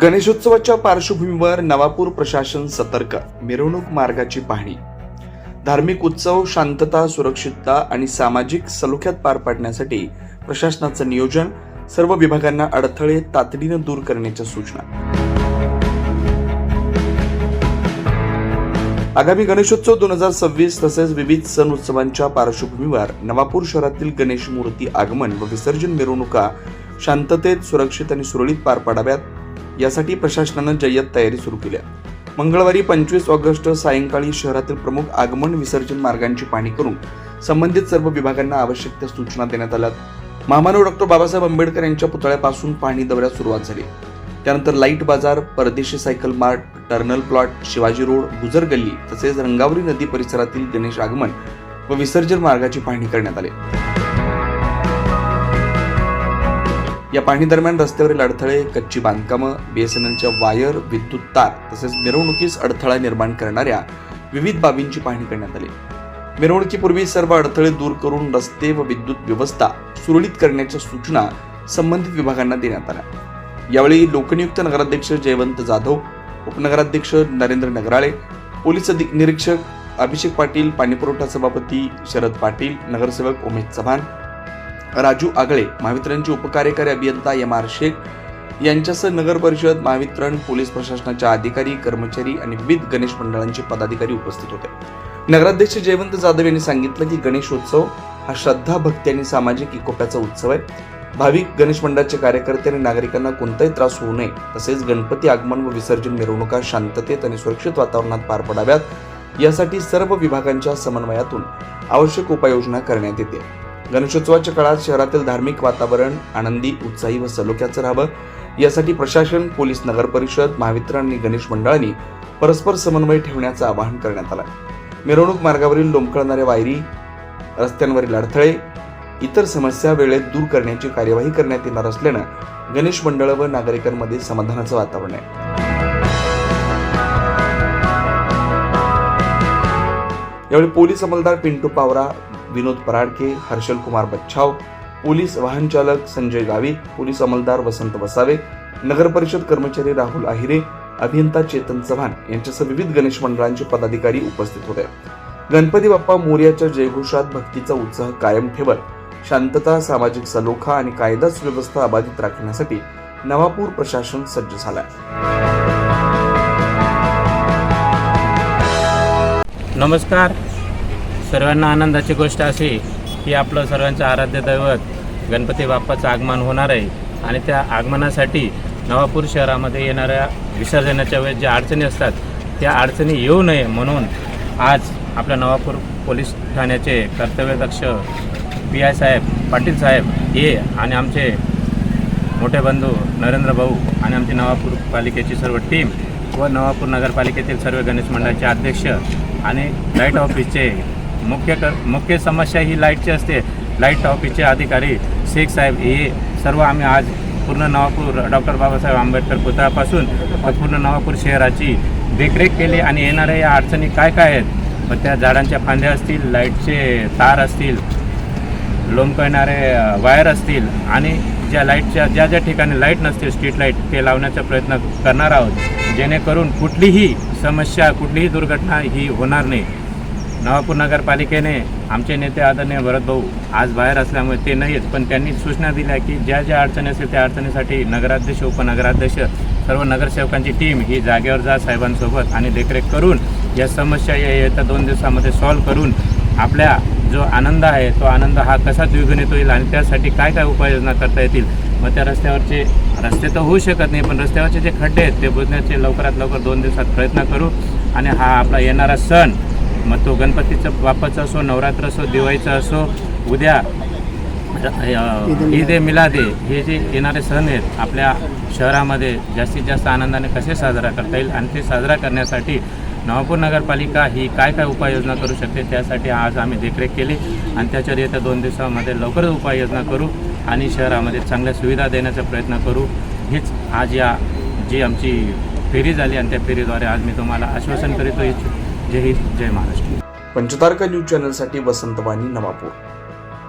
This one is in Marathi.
गणेशोत्सवाच्या पार्श्वभूमीवर नवापूर प्रशासन सतर्क. मिरवणूक मार्गाची पाहणी. धार्मिक उत्सव शांतता, सुरक्षितता आणि सामाजिक सलोख्यात पार पाडण्यासाठी प्रशासनाचं नियोजन. सर्व विभागांना अडथळे तातडीनं दूर करण्याच्या सूचना. आगामी गणेशोत्सव 2026 तसेच विविध सण उत्सवांच्या पार्श्वभूमीवर नवापूर शहरातील गणेश मूर्ती आगमन व विसर्जन मिरवणुका शांततेत, सुरक्षित आणि सुरळीत पार पाडाव्यात यासाठी प्रशासनानं जय्यत तयारी सुरू केली आहे. मंगळवारी 25 ऑगस्ट सायंकाळी शहरातील प्रमुख आगमन विसर्जन मार्गांची पाहणी करून संबंधित सर्व विभागांना आवश्यक त्या सूचना देण्यात आल्या. महामानव डॉ. बाबासाहेब आंबेडकर यांच्या पुतळ्यापासून पाहणी दौऱ्यास सुरुवात झाली. त्यानंतर लाईट बाजार, परदेशी सायकल मार्ट, टर्नल प्लॉट, शिवाजी रोड, गुजर गल्ली तसेच रंगावरी नदी परिसरातील गणेश आगमन व विसर्जन मार्गाची पाहणी करण्यात आली. या पाहणी दरम्यान रस्त्यावरील अडथळे, कच्ची बांधकामं, बीएसएनएलच्या वायर, विद्युत तार तसेच मिरवणुकीस अडथळा निर्माण करणाऱ्या विविध बाबींची पाहणी करण्यात आली. मिरवणुकीपूर्वी सर्व अडथळे दूर करून रस्ते व विद्युत व्यवस्था सुरळीत करण्याच्या सूचना संबंधित विभागांना देण्यात आल्या. यावेळी लोकनियुक्त नगराध्यक्ष जयवंत जाधव, उपनगराध्यक्ष नरेंद्र नगराळे, पोलीस निरीक्षक अभिषेक पाटील, पाणीपुरवठा सभापती शरद पाटील, नगरसेवक उमेश चव्हाण, राजू आगळे, महावितरणचे उपकार्यकारी अभियंता एम.आर. शेख यांच्यासह नगर परिषद, महावितरण, पोलीस प्रशासनाच्या अधिकारी, कर्मचारी आणि विविध गणेश मंडळांचे पदाधिकारी उपस्थित होते. नगराध्यक्ष जयवंत जाधव यांनी सांगितलं की गणेशोत्सव हा श्रद्धा, भक्ती आणि सामाजिक एकोप्याचा उत्सव आहे. भाविक, गणेश मंडळाचे कार्यकर्ते आणि नागरिकांना कोणताही त्रास होऊ नये तसेच गणपती आगमन व विसर्जन मिरवणुका शांततेत आणि सुरक्षित वातावरणात पार पडाव्यात यासाठी सर्व विभागांच्या समन्वयातून आवश्यक उपाययोजना करण्यात येते. गणेशोत्सवाच्या काळात शहरातील धार्मिक वातावरण आनंदी, उत्साही व सलोख्याचं राहावं यासाठी प्रशासन, पोलीस, नगर परिषद, महावितरण आणि गणेश मंडळांनी परस्पर समन्वय ठेवण्याचं आवाहन करण्यात आलं. मिरवणूक मार्गावरील लोंबकळणाऱ्या वायरी, रस्त्यांवरील अडथळे, इतर समस्या वेळेत दूर करण्याची कार्यवाही करण्यात येणार असल्यानं गणेश मंडळ व नागरिकांमध्ये समाधानाचं वातावरण आहे. यावेळी पोलीस अंमलदार पिंटू पावरा, विनोद पराडके, हर्षल कुमार बच्छाव, पोलीस वाहन चालक संजय गावित, पोलीस अंमलदार वसंत वसावे, नगर परिषद कर्मचारी राहुल आहिरे, अभियंता चेतन चव्हाण यांच्यासह विविध गणेश मंडळांचे पदाधिकारी उपस्थित होते. गणपती बाप्पा मोरयाच्या जयघोषात भक्तीचा उत्साह कायम ठेवत शांतता, सामाजिक सलोखा आणि कायदा सुव्यवस्था अबाधित राखण्यासाठी नवापूर प्रशासन सज्ज झालं आहे. नमस्कार. सर्वांना आनंदाची गोष्ट अशी की आपलं सर्वांचं आराध्य दैवत गणपती बाप्पाचं आगमन होणार आहे आणि त्या आगमनासाठी नवापूर शहरामध्ये येणाऱ्या विसर्जनाच्या वेळेस ज्या अडचणी असतात त्या अडचणी येऊ नये म्हणून आज आपल्या नवापूर पोलीस ठाण्याचे कर्तव्यदक्ष PI साहेब, पाटील साहेब हे आणि आमचे मोठे बंधू नरेंद्र भाऊ आणि आमची नवापूर पालिकेची सर्व टीम व नवापूर नगरपालिकेतील सर्व गणेश मंडळाचे अध्यक्ष आणि लाईट ऑफिसचे मुख्य समस्या ही लाईटची असते. लाईट ऑफिसचे अधिकारी शेख साहेब हे सर्व आम्ही आज पूर्ण नवापूर डॉ. बाबासाहेब आंबेडकर पुतळ्यापासून पूर्ण नवापूर शहराची देखरेख केली आणि येणाऱ्या या अडचणी काय काय आहेत, मग त्या झाडांच्या फांद्या असतील, लाईटचे तार असतील, लोंबकळणारे वायर असतील आणि ज्या लाईटच्या ज्या ठिकाणी लाईट नसतील, स्ट्रीट लाईट, ते लावण्याचा प्रयत्न करणार आहोत जेणेकरून कुठलीही समस्या, कुठलीही दुर्घटना ही होणार नाही. नवापूर नगरपालिकेने आमचे नेते आदरणीय भरत भाऊ आज बाहेर असल्यामुळे ते नाहीच, पण त्यांनी सूचना दिल्या की ज्या अडचणी असतील त्या अडचणीसाठी नगराध्यक्ष, उपनगराध्यक्ष, सर्व नगरसेवकांची टीम ही जागेवर जा साहेबांसोबत आणि देखरेख करून या समस्या येत्या 2 दिवसामध्ये सॉल्व्ह करून आपल्या जो आनंद आहे तो आनंद हा कसा द्विगुणित होईल आणि त्यासाठी काय काय उपाययोजना करता येतील. मग त्या रस्ते तर होऊ शकत नाही, पण रस्त्यावरचे जे खड्डे आहेत ते बुजण्याचे लवकरात लवकर 2 दिवसात प्रयत्न करू आणि हा आपला येणारा सण, मग तो गणपतीचं बाप्पाचा असो, नवरात्र असो, दिवाळीचा असो, उद्या ईद ए मिलाद हे जे येणारे सण आहेत आपल्या शहरामध्ये जास्तीत जास्त आनंदाने कसे साजरा करता येईल आणि ते साजरा करण्यासाठी नवापूर नगरपालिका ही काय काय उपाययोजना करू शकते त्यासाठी आज आम्ही देखरेख केली आणि त्याच्यावर येत्या 2 दिवसामध्ये लवकरच उपाययोजना करू आणि शहरामध्ये चांगल्या सुविधा देण्याचा प्रयत्न करू. हीच आज जी आमची फेरी झाली आणि त्या फेरीद्वारे आज मी तुम्हाला आश्वासन करीत इच्छितो. जय हिंद, जय महाराष्ट्र. पंचतारका न्यूज चॅनलसाठी वसंत वाणी, नवापूर.